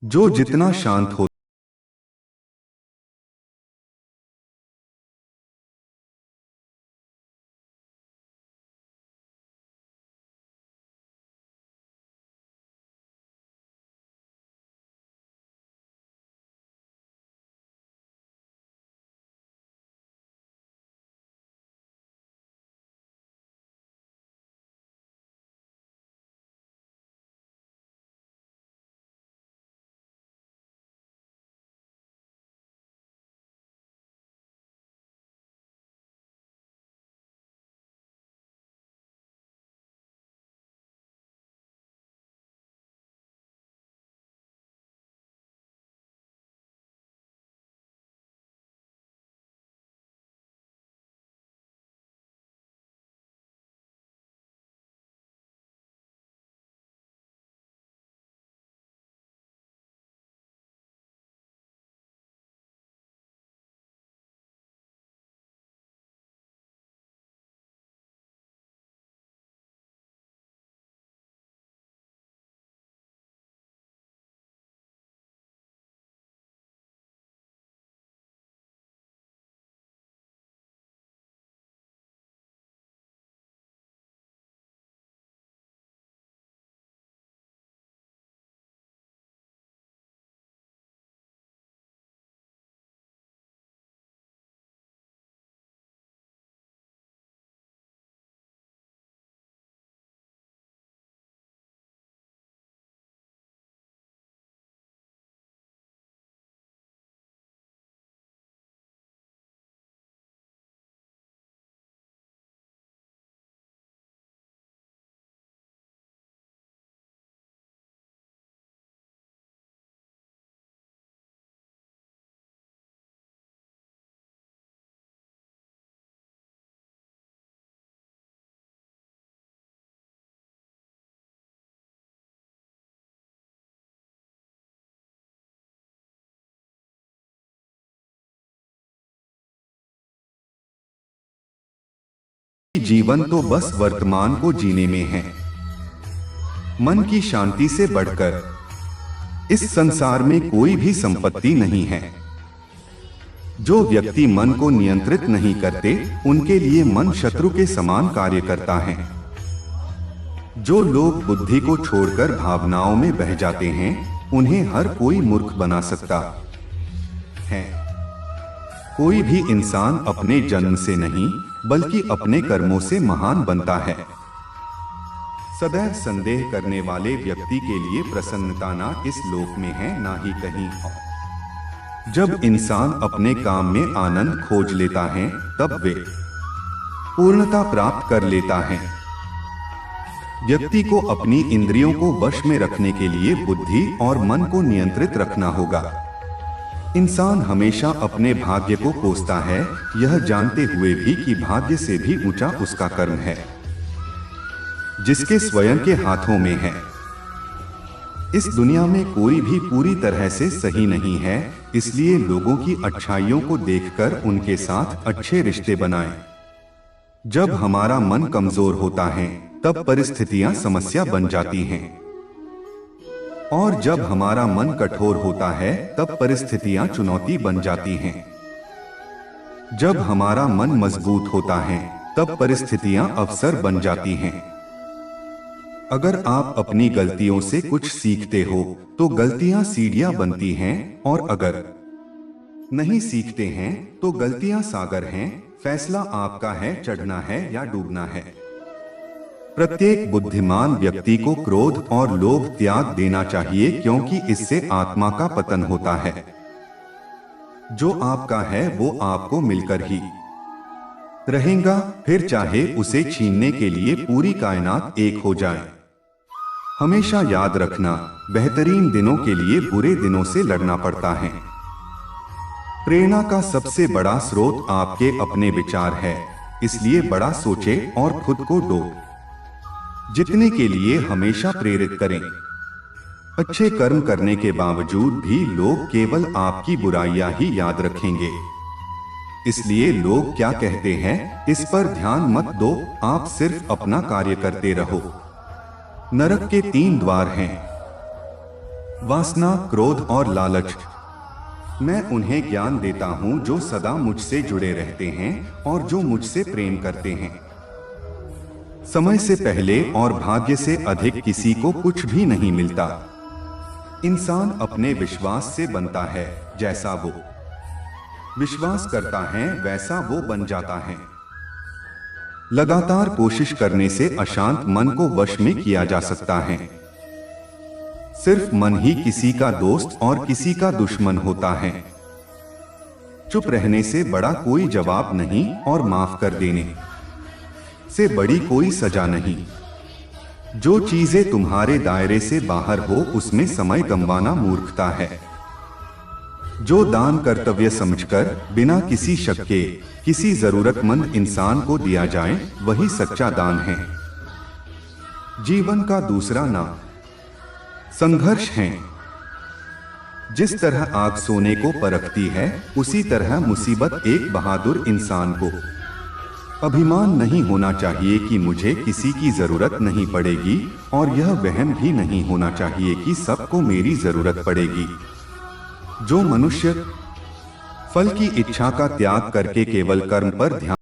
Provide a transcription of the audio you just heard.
जो जितना शांत हो जीवन तो बस वर्तमान को जीने में है। मन की शांति से बढ़कर इस संसार में कोई भी संपत्ति नहीं है। जो व्यक्ति मन को नियंत्रित नहीं करते, उनके लिए मन शत्रु के समान कार्य करता है। जो लोग बुद्धि को छोड़कर भावनाओं में बह जाते हैं, उन्हें हर कोई मूर्ख बना सकता है। कोई भी इंसान अपने जन्म से नहीं, बल्कि अपने कर्मों से महान बनता है। सदैव संदेह करने वाले व्यक्ति के लिए प्रसन्नता ना इस लोक में है, ना ही कहीं और। जब इंसान अपने काम में आनंद खोज लेता है, तब वे पूर्णता प्राप्त कर लेता है। व्यक्ति को अपनी इंद्रियों को वश में रखने के लिए बुद्धि और मन को नियंत्रित रखना होगा। इंसान हमेशा अपने भाग्य को कोसता है, यह जानते हुए भी कि भाग्य से भी ऊंचा उसका कर्म है, जिसके स्वयं के हाथों में है। इस दुनिया में कोई भी पूरी तरह से सही नहीं है, इसलिए लोगों की अच्छाइयों को देखकर उनके साथ अच्छे रिश्ते बनाएं। जब हमारा मन कमजोर होता है, तब परिस्थितियां समस्या बन जाती हैं। और जब हमारा मन कठोर होता है, तब परिस्थितियां चुनौती बन जाती हैं। जब हमारा मन मजबूत होता है, तब परिस्थितियां अवसर बन जाती हैं। अगर आप अपनी गलतियों से कुछ सीखते हो, तो गलतियां सीढ़ियां बनती हैं, और अगर नहीं सीखते हैं, तो गलतियां सागर हैं। फैसला आपका है, चढ़ना है या डूबना है। प्रत्येक बुद्धिमान व्यक्ति को क्रोध और लोभ त्याग देना चाहिए, क्योंकि इससे आत्मा का पतन होता है। जो आपका है वो आपको मिलकर ही रहेगा, फिर चाहे उसे छीनने के लिए पूरी कायनात एक हो जाए। हमेशा याद रखना, बेहतरीन दिनों के लिए बुरे दिनों से लड़ना पड़ता है। प्रेरणा का सबसे बड़ा स्रोत आपके अपने विचार है, इसलिए बड़ा सोचें और खुद को डो जितने के लिए हमेशा प्रेरित करें। अच्छे कर्म करने के बावजूद भी लोग केवल आपकी बुराइयां ही याद रखेंगे। इसलिए लोग क्या कहते हैं, इस पर ध्यान मत दो, आप सिर्फ अपना कार्य करते रहो। नरक के 3 द्वार हैं। वासना, क्रोध और लालच। मैं उन्हें ज्ञान देता हूं जो सदा मुझसे जुड़े रहते हैं और जो मुझसे प्रेम करते हैं। समय से पहले और भाग्य से अधिक किसी को कुछ भी नहीं मिलता। इंसान अपने विश्वास से बनता है, जैसा वो विश्वास करता है वैसा वो बन जाता है। लगातार कोशिश करने से अशांत मन को वश में किया जा सकता है। सिर्फ मन ही किसी का दोस्त और किसी का दुश्मन होता है। चुप रहने से बड़ा कोई जवाब नहीं और माफ कर देने से बड़ी कोई सजा नहीं। जो चीजें तुम्हारे दायरे से बाहर हो उसमें समय गंवाना मूर्खता है। जो दान कर्तव्य समझकर बिना किसी शक के किसी जरूरतमंद इंसान को दिया जाए वही सच्चा दान है। जीवन का दूसरा नाम संघर्ष है। जिस तरह आग सोने को परखती है उसी तरह मुसीबत एक बहादुर इंसान को अभिमान नहीं होना चाहिए कि मुझे किसी की जरूरत नहीं पड़ेगी, और यह वहम भी नहीं होना चाहिए कि सबको मेरी जरूरत पड़ेगी। जो मनुष्य फल की इच्छा का त्याग करके केवल कर्म पर ध्यान